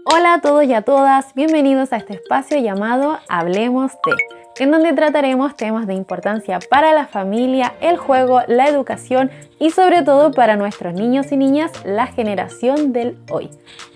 Hola a todos y a todas, bienvenidos a este espacio llamado Hablemos de, en donde trataremos temas de importancia para la familia, el juego, la educación y sobre todo para nuestros niños y niñas, la generación del hoy.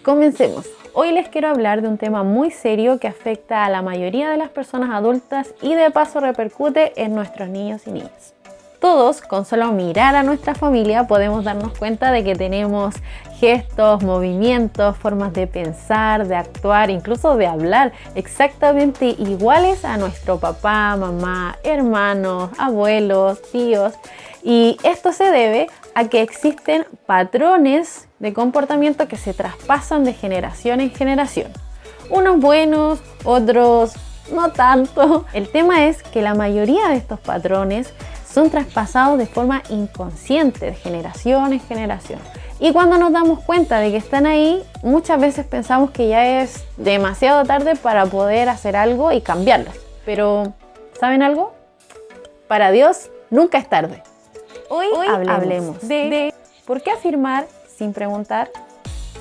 Comencemos. Hoy les quiero hablar de un tema muy serio que afecta a la mayoría de las personas adultas y de paso repercute en nuestros niños y niñas. Todos, con solo mirar a nuestra familia, podemos darnos cuenta de que tenemos gestos, movimientos, formas de pensar, de actuar, incluso de hablar exactamente iguales a nuestro papá, mamá, hermanos, abuelos, tíos. Y esto se debe a que existen patrones de comportamiento que se traspasan de generación en generación. Unos buenos, otros no tanto. El tema es que la mayoría de estos patrones son traspasados de forma inconsciente de generación en generación. Y cuando nos damos cuenta de que están ahí, muchas veces pensamos que ya es demasiado tarde para poder hacer algo y cambiarlos. Pero, ¿saben algo? Para Dios nunca es tarde. Hoy hablemos de ¿por qué afirmar sin preguntar?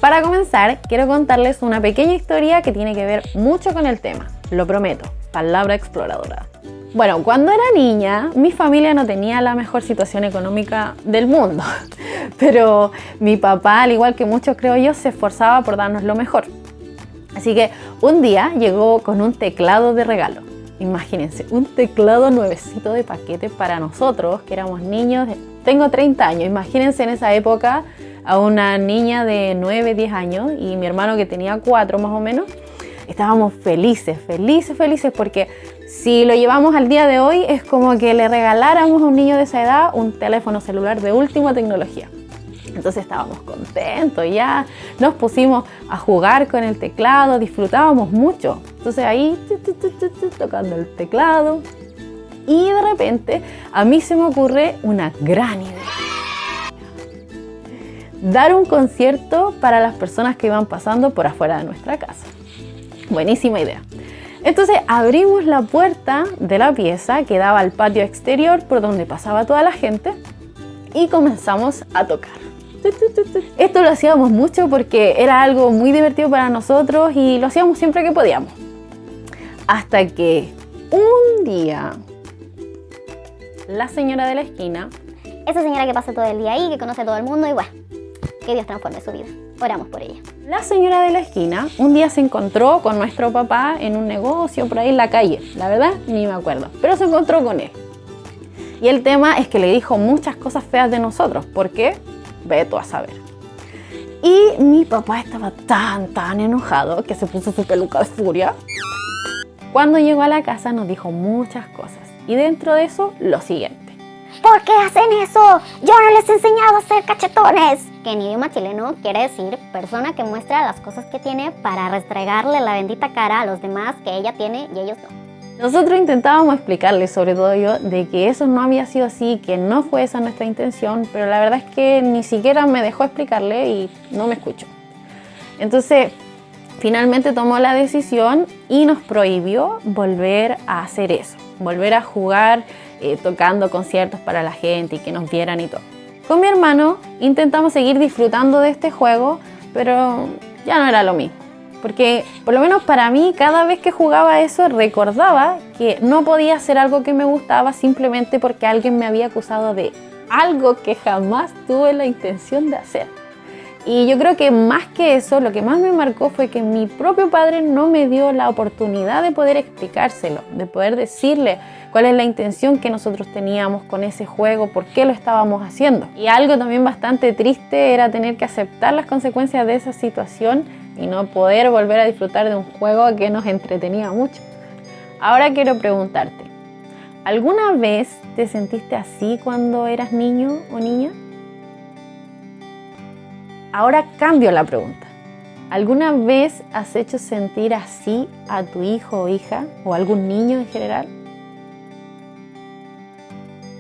Para comenzar, quiero contarles una pequeña historia que tiene que ver mucho con el tema. Lo prometo, palabra exploradora. Bueno, cuando era niña, mi familia no tenía la mejor situación económica del mundo, pero mi papá, al igual que muchos creo yo, se esforzaba por darnos lo mejor. Así que un día llegó con un teclado de regalo. Imagínense, un teclado nuevecito de paquete para nosotros, que éramos niños. Tengo 30 años, imagínense en esa época a una niña de 9, 10 años y mi hermano que tenía 4 más o menos. Estábamos felices porque si lo llevamos al día de hoy es como que le regaláramos a un niño de esa edad un teléfono celular de última tecnología. Entonces estábamos contentos, ya nos pusimos a jugar con el teclado, disfrutábamos mucho. Entonces ahí tocando el teclado y de repente a mí se me ocurre una gran idea. Dar un concierto para las personas que iban pasando por afuera de nuestra casa. Buenísima idea. Entonces abrimos la puerta de la pieza que daba al patio exterior por donde pasaba toda la gente y comenzamos a tocar. Esto lo hacíamos mucho porque era algo muy divertido para nosotros y lo hacíamos siempre que podíamos. Hasta que un día la señora de la esquina, esa señora que pasa todo el día ahí, que conoce a todo el mundo y bueno, que Dios transforme su vida. Oramos por ella. La señora de la esquina un día se encontró con nuestro papá en un negocio por ahí en la calle. La verdad, ni me acuerdo, pero se encontró con él. Y el tema es que le dijo muchas cosas feas de nosotros. ¿Por qué? Veto a saber. Y mi papá estaba tan enojado que se puso su peluca de furia. Cuando llegó a la casa nos dijo muchas cosas. Y dentro de eso, lo siguiente. ¿Por qué hacen eso? Yo no les he enseñado a ser cachetones. Que en idioma chileno quiere decir persona que muestra las cosas que tiene para restregarle la bendita cara a los demás que ella tiene y ellos no. Nosotros intentábamos explicarle, sobre todo yo, de que eso no había sido así, que no fue esa nuestra intención, pero la verdad es que ni siquiera me dejó explicarle y no me escuchó. Entonces, finalmente tomó la decisión y nos prohibió volver a hacer eso, volver a jugar tocando conciertos para la gente y que nos vieran y todo. Con mi hermano intentamos seguir disfrutando de este juego, pero ya no era lo mismo. Porque por lo menos para mí, cada vez que jugaba eso, recordaba que no podía hacer algo que me gustaba simplemente porque alguien me había acusado de algo que jamás tuve la intención de hacer. Y yo creo que más que eso, lo que más me marcó fue que mi propio padre no me dio la oportunidad de poder explicárselo, de poder decirle cuál es la intención que nosotros teníamos con ese juego, por qué lo estábamos haciendo. Y algo también bastante triste era tener que aceptar las consecuencias de esa situación y no poder volver a disfrutar de un juego que nos entretenía mucho. Ahora quiero preguntarte, ¿alguna vez te sentiste así cuando eras niño o niña? Ahora cambio la pregunta. ¿Alguna vez has hecho sentir así a tu hijo o hija o a algún niño en general?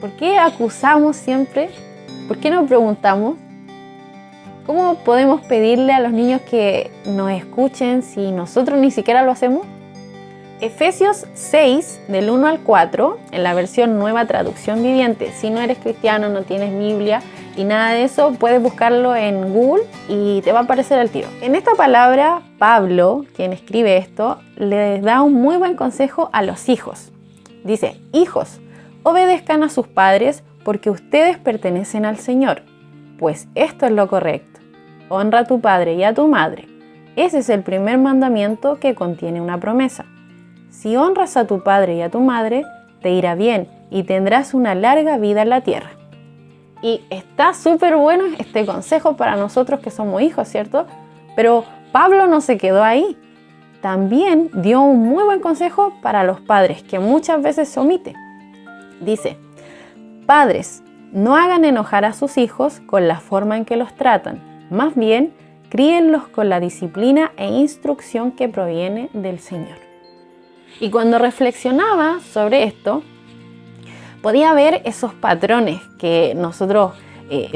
¿Por qué acusamos siempre? ¿Por qué no preguntamos? ¿Cómo podemos pedirle a los niños que nos escuchen si nosotros ni siquiera lo hacemos? Efesios 6, del 1 al 4, en la versión Nueva Traducción Viviente. Si no eres cristiano, no tienes Biblia, y nada de eso, puedes buscarlo en Google y te va a aparecer al tiro. En esta palabra, Pablo, quien escribe esto, les da un muy buen consejo a los hijos. Dice: hijos, obedezcan a sus padres porque ustedes pertenecen al Señor, pues esto es lo correcto. Honra a tu padre y a tu madre. Ese es el primer mandamiento que contiene una promesa. Si honras a tu padre y a tu madre, te irá bien y tendrás una larga vida en la tierra. Y está súper bueno este consejo para nosotros que somos hijos, ¿cierto? Pero Pablo no se quedó ahí. También dio un muy buen consejo para los padres, que muchas veces se omite. Dice: padres, no hagan enojar a sus hijos con la forma en que los tratan. Más bien, críenlos con la disciplina e instrucción que proviene del Señor. Y cuando reflexionaba sobre esto, podía ver esos patrones que nosotros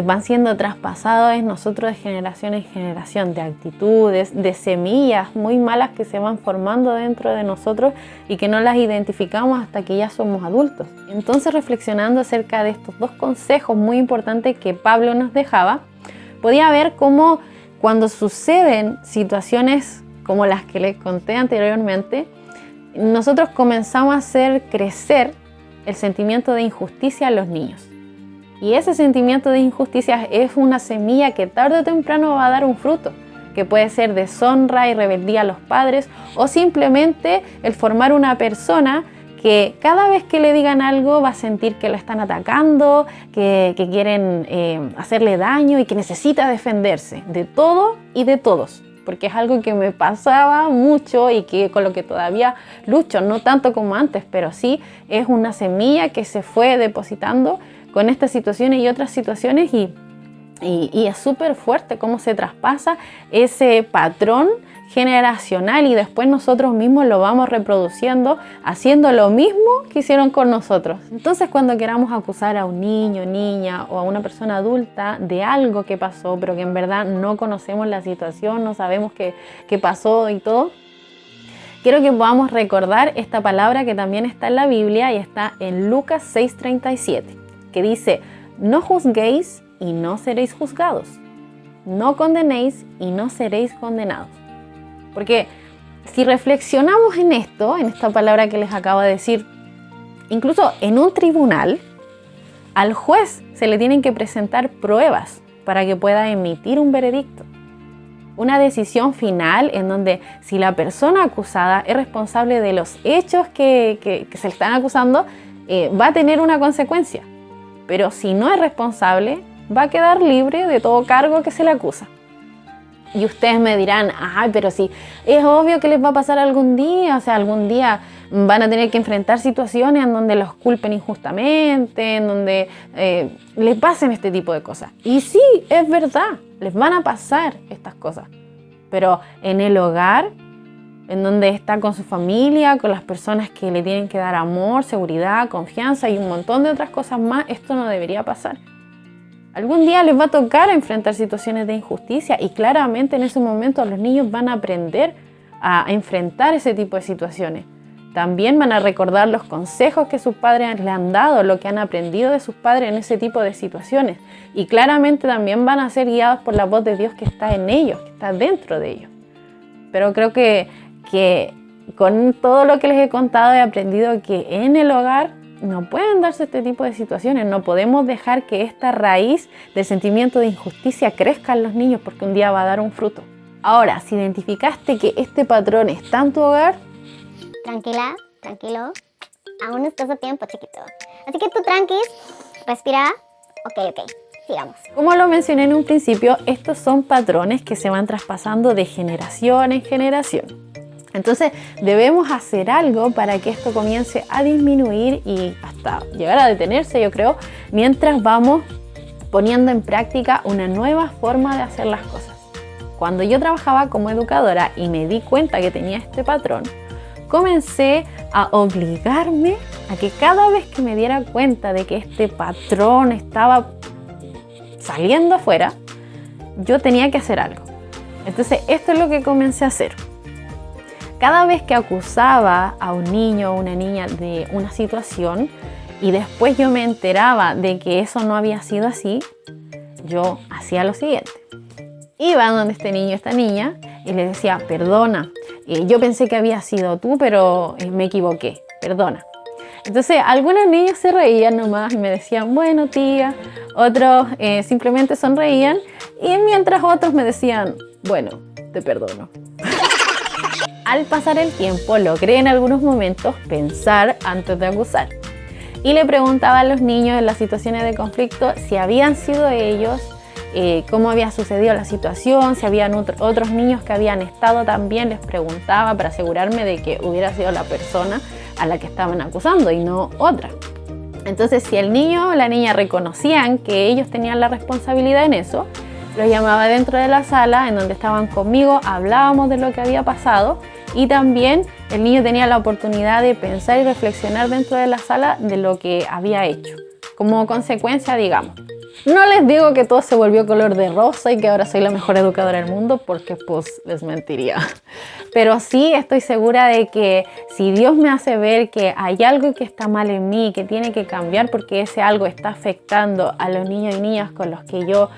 van siendo traspasados en nosotros de generación en generación, de actitudes, de semillas muy malas que se van formando dentro de nosotros y que no las identificamos hasta que ya somos adultos. Entonces, reflexionando acerca de estos dos consejos muy importantes que Pablo nos dejaba, podía ver cómo cuando suceden situaciones como las que les conté anteriormente, nosotros comenzamos a hacer crecer el sentimiento de injusticia en los niños. Y ese sentimiento de injusticia es una semilla que tarde o temprano va a dar un fruto, que puede ser deshonra y rebeldía a los padres, o simplemente el formar una persona que cada vez que le digan algo va a sentir que lo están atacando, que quieren hacerle daño y que necesita defenderse de todo y de todos. Porque es algo que me pasaba mucho y que con lo que todavía lucho, no tanto como antes, pero sí es una semilla que se fue depositando con estas situaciones y otras situaciones y es súper fuerte cómo se traspasa ese patrón generacional y después nosotros mismos lo vamos reproduciendo, haciendo lo mismo que hicieron con nosotros. Entonces, cuando queramos acusar a un niño, niña o a una persona adulta de algo que pasó, pero que en verdad no conocemos la situación, no sabemos qué pasó y todo, quiero que podamos recordar esta palabra que también está en la Biblia y está en Lucas 6:37, que dice: no juzguéis y no seréis juzgados, no condenéis y no seréis condenados. Porque si reflexionamos en esto, en esta palabra que les acabo de decir, incluso en un tribunal, al juez se le tienen que presentar pruebas para que pueda emitir un veredicto. Una decisión final en donde si la persona acusada es responsable de los hechos que se le están acusando, va a tener una consecuencia. Pero si no es responsable, va a quedar libre de todo cargo que se le acusa. Y ustedes me dirán: ay, pero sí, es obvio que les va a pasar algún día, o sea, algún día van a tener que enfrentar situaciones en donde los culpen injustamente, en donde les pasen este tipo de cosas. Y sí, es verdad, les van a pasar estas cosas. Pero en el hogar, en donde está con su familia, con las personas que le tienen que dar amor, seguridad, confianza y un montón de otras cosas más, esto no debería pasar. Algún día les va a tocar enfrentar situaciones de injusticia y claramente en ese momento los niños van a aprender a enfrentar ese tipo de situaciones. También van a recordar los consejos que sus padres le han dado, lo que han aprendido de sus padres en ese tipo de situaciones. Y claramente también van a ser guiados por la voz de Dios que está en ellos, que está dentro de ellos. Pero creo que con todo lo que les he contado he aprendido que en el hogar no pueden darse este tipo de situaciones. No podemos dejar que esta raíz del sentimiento de injusticia crezca en los niños porque un día va a dar un fruto. Ahora, si identificaste que este patrón está en tu hogar, tranquila, tranquilo, aún estás a tiempo, chiquito. Así que tú tranquis, respira. Ok, sigamos. Como lo mencioné en un principio, estos son patrones que se van traspasando de generación en generación. Entonces debemos hacer algo para que esto comience a disminuir y hasta llegar a detenerse, yo creo, mientras vamos poniendo en práctica una nueva forma de hacer las cosas. Cuando yo trabajaba como educadora y me di cuenta que tenía este patrón, comencé a obligarme a que cada vez que me diera cuenta de que este patrón estaba saliendo afuera, yo tenía que hacer algo. Entonces esto es lo que comencé a hacer. Cada vez que acusaba a un niño o una niña de una situación y después yo me enteraba de que eso no había sido así, yo hacía lo siguiente. Iba donde este niño, esta niña, y le decía, perdona, yo pensé que había sido tú, pero me equivoqué, perdona. Entonces, algunos niños se reían nomás y me decían, bueno, tía. Otros simplemente sonreían y mientras otros me decían, bueno, te perdono. Al pasar el tiempo, logré en algunos momentos pensar antes de acusar. Y le preguntaba a los niños en las situaciones de conflicto si habían sido ellos, cómo había sucedido la situación, si habían otros niños que habían estado también, les preguntaba para asegurarme de que hubiera sido la persona a la que estaban acusando y no otra. Entonces, si el niño o la niña reconocían que ellos tenían la responsabilidad en eso, los llamaba dentro de la sala en donde estaban conmigo, hablábamos de lo que había pasado y también el niño tenía la oportunidad de pensar y reflexionar dentro de la sala de lo que había hecho. Como consecuencia, digamos. No les digo que todo se volvió color de rosa y que ahora soy la mejor educadora del mundo porque pues les mentiría. Pero sí estoy segura de que si Dios me hace ver que hay algo que está mal en mí, que tiene que cambiar porque ese algo está afectando a los niños y niñas con los que yo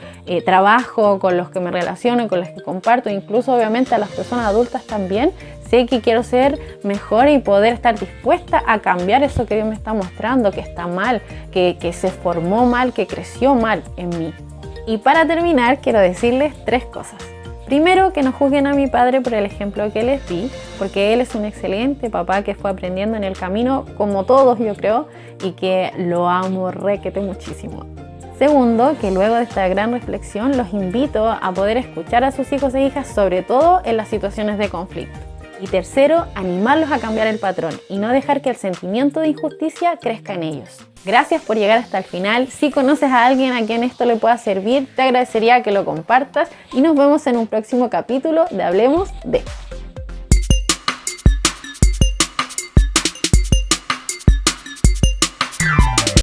trabajo, con los que me relaciono, con los que comparto, incluso obviamente a las personas adultas también, sé que quiero ser mejor y poder estar dispuesta a cambiar eso que Dios me está mostrando, que está mal, que se formó mal, que creció mal en mí. Y para terminar, quiero decirles 3 cosas. Primero, que no juzguen a mi padre por el ejemplo que les di, porque él es un excelente papá que fue aprendiendo en el camino, como todos yo creo, y que lo amo requete muchísimo. Segundo, que luego de esta gran reflexión los invito a poder escuchar a sus hijos e hijas, sobre todo en las situaciones de conflicto. Y tercero, animarlos a cambiar el patrón y no dejar que el sentimiento de injusticia crezca en ellos. Gracias por llegar hasta el final. Si conoces a alguien a quien esto le pueda servir, te agradecería que lo compartas y nos vemos en un próximo capítulo de Hablemos de.